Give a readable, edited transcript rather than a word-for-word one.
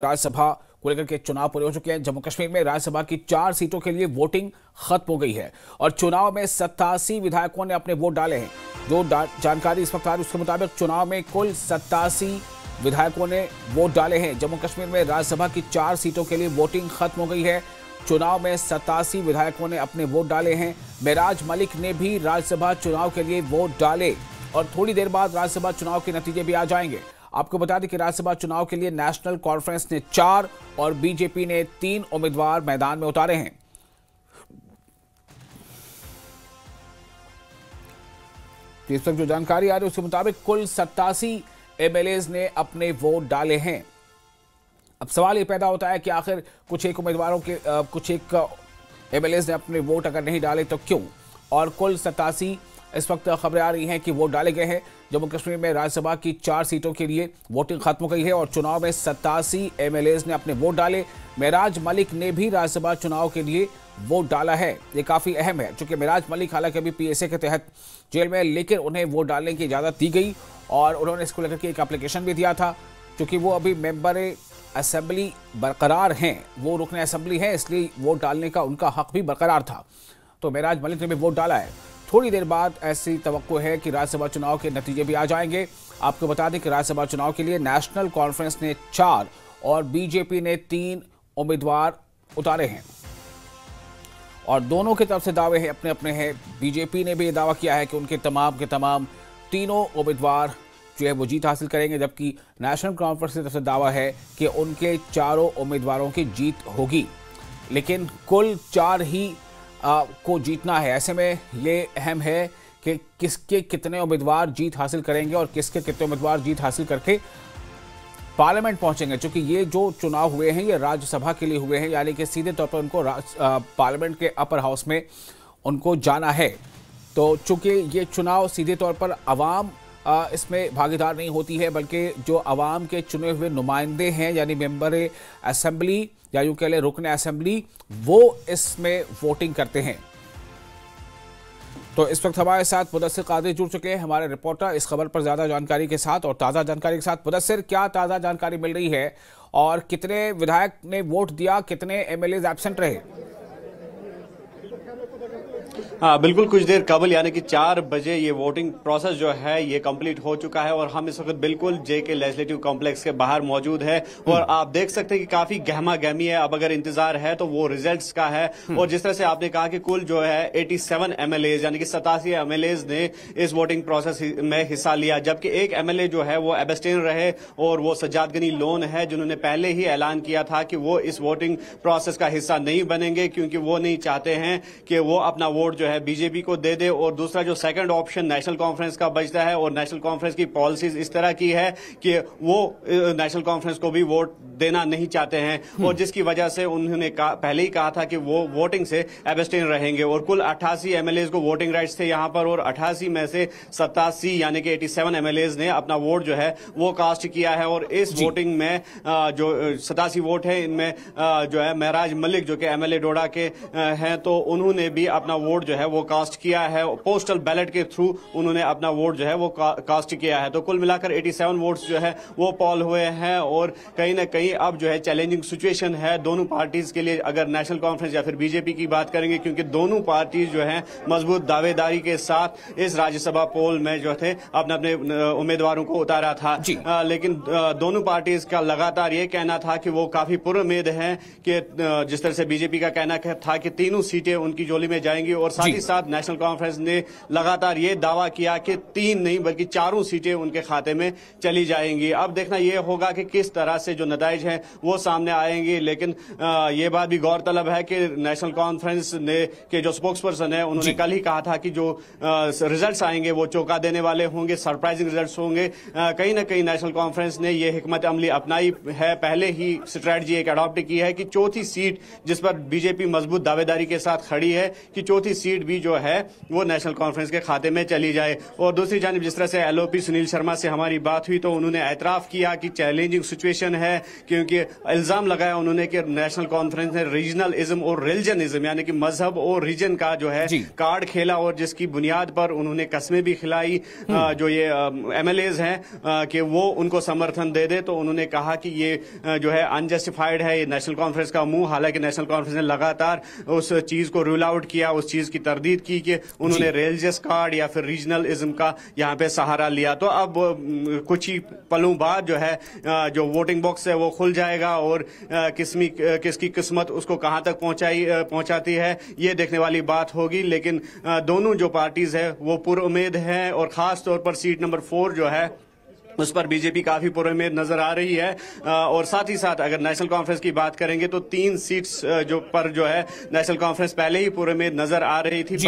राज्यसभा को लेकर के चुनाव पूरे हो चुके हैं। जम्मू कश्मीर में राज्यसभा की 4 सीटों के लिए वोटिंग खत्म हो गई है और चुनाव में 87 विधायकों ने अपने वोट डाले हैं। जो जानकारी इस वक्त आ रही है उसके मुताबिक चुनाव में कुल 87 विधायकों ने वोट डाले हैं। जम्मू कश्मीर में राज्यसभा की 4 सीटों के लिए वोटिंग खत्म हो गई है। चुनाव में 87 विधायकों ने अपने वोट डाले हैं। मेराज मलिक ने भी राज्यसभा चुनाव के लिए वोट डाले और थोड़ी देर बाद राज्यसभा चुनाव के नतीजे भी आ जाएंगे। आपको बता दें कि राज्यसभा चुनाव के लिए नेशनल कॉन्फ्रेंस ने 4 और बीजेपी ने 3 उम्मीदवार मैदान में उतारे हैं। इस वक्त जो जानकारी आ रही है उसके मुताबिक कुल 87 एमएलएज ने अपने वोट डाले हैं। अब सवाल ये पैदा होता है कि आखिर कुछ एक एमएलएज ने अपने वोट अगर नहीं डाले तो क्यों, और कुल 87 इस वक्त खबरें आ रही हैं कि वोट डाले गए हैं। जम्मू कश्मीर में राज्यसभा की 4 सीटों के लिए वोटिंग खत्म हो गई है और चुनाव में 87 एमएलएज ने अपने वोट डाले। मेराज मलिक ने भी राज्यसभा चुनाव के लिए वोट डाला है। ये काफी अहम है क्योंकि मेराज मलिक हालांकि अभी पीएसए के तहत जेल में है, लेकिन उन्हें वोट डालने की इजाजत दी गई और उन्होंने इसको लेकर के एक एप्लीकेशन भी दिया था। क्योंकि वो अभी मेंबर असेंबली बरकरार हैं, वो रुकने असेंबली है, इसलिए वोट डालने का उनका हक भी बरकरार था। तो मेराज मलिक ने भी वोट डाला है। थोड़ी देर बाद ऐसी तवक्को है कि राज्यसभा चुनाव के नतीजे भी आ जाएंगे। आपको बता दें कि राज्यसभा चुनाव के लिए नेशनल कॉन्फ्रेंस ने 4 और बीजेपी ने 3 उम्मीदवार उतारे हैं और दोनों की तरफ से दावे हैं अपने अपने हैं। बीजेपी ने भी ये दावा किया है कि उनके तमाम के तमाम तीनों उम्मीदवार जो है वो जीत हासिल करेंगे, जबकि नेशनल कॉन्फ्रेंस की तरफ से दावा है कि उनके चारों उम्मीदवारों की जीत होगी, लेकिन कुल 4 ही को जीतना है। ऐसे में ये अहम है कि किसके कितने उम्मीदवार जीत हासिल करेंगे और किसके कितने उम्मीदवार जीत हासिल करके पार्लियामेंट पहुंचेंगे। क्योंकि ये जो चुनाव हुए हैं ये राज्यसभा के लिए हुए हैं, यानी कि सीधे तौर पर उनको पार्लियामेंट के अपर हाउस में उनको जाना है। तो चूंकि ये चुनाव सीधे तौर पर अवाम इसमें भागीदार नहीं होती है, बल्कि जो अवाम के चुने हुए नुमाइंदे हैं यानी मेंबर असेंबली या यूं कह लें रुकन असेंबली, वो इसमें वोटिंग करते हैं। तो इस वक्त हमारे साथ मुदस्सिर कादरी जुड़ चुके हैं, हमारे रिपोर्टर, इस खबर पर ज्यादा जानकारी के साथ और ताज़ा जानकारी के साथ। मुदस्सिर, क्या ताज़ा जानकारी मिल रही है और कितने विधायक ने वोट दिया, कितने एमएलए एब्सेंट रहे? हाँ बिल्कुल, कुछ देर कबल यानी कि 4 बजे ये वोटिंग प्रोसेस जो है ये कंप्लीट हो चुका है और हम इस वक्त बिल्कुल जेके लेजिस्लेटिव कॉम्प्लेक्स के बाहर मौजूद है और आप देख सकते हैं कि काफी गहमा गहमी है। अब अगर इंतजार है तो वो रिजल्ट्स का है। और जिस तरह से आपने कहा कि कुल जो है 87 एमएलएज यानी कि 87 एमएलएज ने इस वोटिंग प्रोसेस में हिस्सा लिया, जबकि एक एमएलए जो है वो एब्स्टेन रहे और वो सज्जाद गनी लोन है, जिन्होंने पहले ही ऐलान किया था कि वो इस वोटिंग प्रोसेस का हिस्सा नहीं बनेंगे क्योंकि वो नहीं चाहते हैं कि वो अपना वोट जो है बीजेपी को दे दे। और दूसरा जो सेकंड ऑप्शन नेशनल कॉन्फ्रेंस का बचता है और नेशनल कॉन्फ्रेंस की पॉलिसीज इस तरह की है कि वो नेशनल कॉन्फ्रेंस को भी वोट देना नहीं चाहते हैं और जिसकी वजह से उन्होंने पहले ही कहा था कि वो वोटिंग से एब्स्टेन रहेंगे। और कुल 88 एमएलएज को वोटिंग राइट्स थे यहां पर और 88 में से 87 यानी कि 87 एमएलएज ने अपना वोट जो है वो कास्ट किया है। और इस वोटिंग में जो 87 वोट है इनमें जो है मेराज मलिक जो कि एमएलए डोडा के हैं, तो उन्होंने भी अपना वोट जो है वो कास्ट किया है। पोस्टल बैलेट के थ्रू उन्होंने अपना वोट जो है वो कास्ट किया है। तो कुल मिलाकर 87 वोट्स जो है वो पॉल हुए हैं और कहीं ना कहीं अब जो है चैलेंजिंग सिचुएशन है दोनों पार्टीज के लिए, अगर नेशनल कॉन्फ्रेंस या फिर बीजेपी की बात करेंगे, क्योंकि दोनों पार्टीज जो है मजबूत दावेदारी के साथ इस राज्यसभा पोल में जो थे अपने अपने उम्मीदवारों को उतारा था। लेकिन दोनों पार्टीज का लगातार ये कहना था कि वो काफी पुरुम्मीद हैं कि जिस तरह से बीजेपी का कहना था कि तीनों सीटें उनकी झोली में जाएंगी और साथ ही साथ नेशनल कॉन्फ्रेंस ने लगातार ये दावा किया कि 3 नहीं बल्कि 4 सीटें उनके खाते में चली जाएंगी। अब देखना यह होगा कि किस तरह से जो नताइज हैं वो सामने आएंगे। लेकिन ये बात भी गौरतलब है कि नेशनल कॉन्फ्रेंस ने के जो स्पोक्स पर्सन है उन्होंने कल ही कहा था कि जो रिजल्ट्स आएंगे वो चौंका देने वाले होंगे, सरप्राइजिंग रिजल्ट्स होंगे। कहीं ना कहीं नेशनल कॉन्फ्रेंस ने यह हिकमत अमली अपनाई है, पहले ही स्ट्रैटेजी एक अडॉप्ट की है कि चौथी सीट जिस पर बीजेपी मजबूत दावेदारी के साथ खड़ी है कि चौथी सीट सीट भी जो है वो नेशनल कॉन्फ्रेंस के खाते में चली जाए। और दूसरी जानिब जिस तरह से एलओपी सुनील शर्मा से हमारी बात हुई तो उन्होंने एतराफ किया कि चैलेंजिंग सिचुएशन है, क्योंकि इल्जाम लगाया उन्होंने कि नेशनल कॉन्फ्रेंस ने रीजनलिज्म और रिलीजनिज्म यानी कि मजहब और रीजन का जो है कार्ड खेला, और जिसकी बुनियाद पर उन्होंने कस्में भी खिलाई जो ये एमएलएज हैं कि वो उनको समर्थन दे दे। तो उन्होंने कहा कि ये जो है अनजस्टिफाइड है, ये नेशनल कॉन्फ्रेंस का मुंह। हालांकि नेशनल कॉन्फ्रेंस ने लगातार उस चीज को रूल आउट किया, उस चीज की तरदीद की कि उन्होंने रिलीजियस कार्ड या फिर रीजनलिज्म का यहाँ पे सहारा लिया। तो अब कुछ ही पलों बाद जो है जो वोटिंग बॉक्स है वो खुल जाएगा, और किसकी किस्मत उसको कहां तक पहुंचाती है ये देखने वाली बात होगी। लेकिन दोनों जो पार्टीज है वो पुरुम्मीद हैं, और खास तौर पर सीट नंबर 4 जो है उस पर बीजेपी काफी पुरुम्मीद नजर आ रही है। और साथ ही साथ अगर नेशनल कॉन्फ्रेंस की बात करेंगे तो 3 सीट्स जो है नेशनल कॉन्फ्रेंस पहले ही पुरुम्मीद नजर आ रही थी।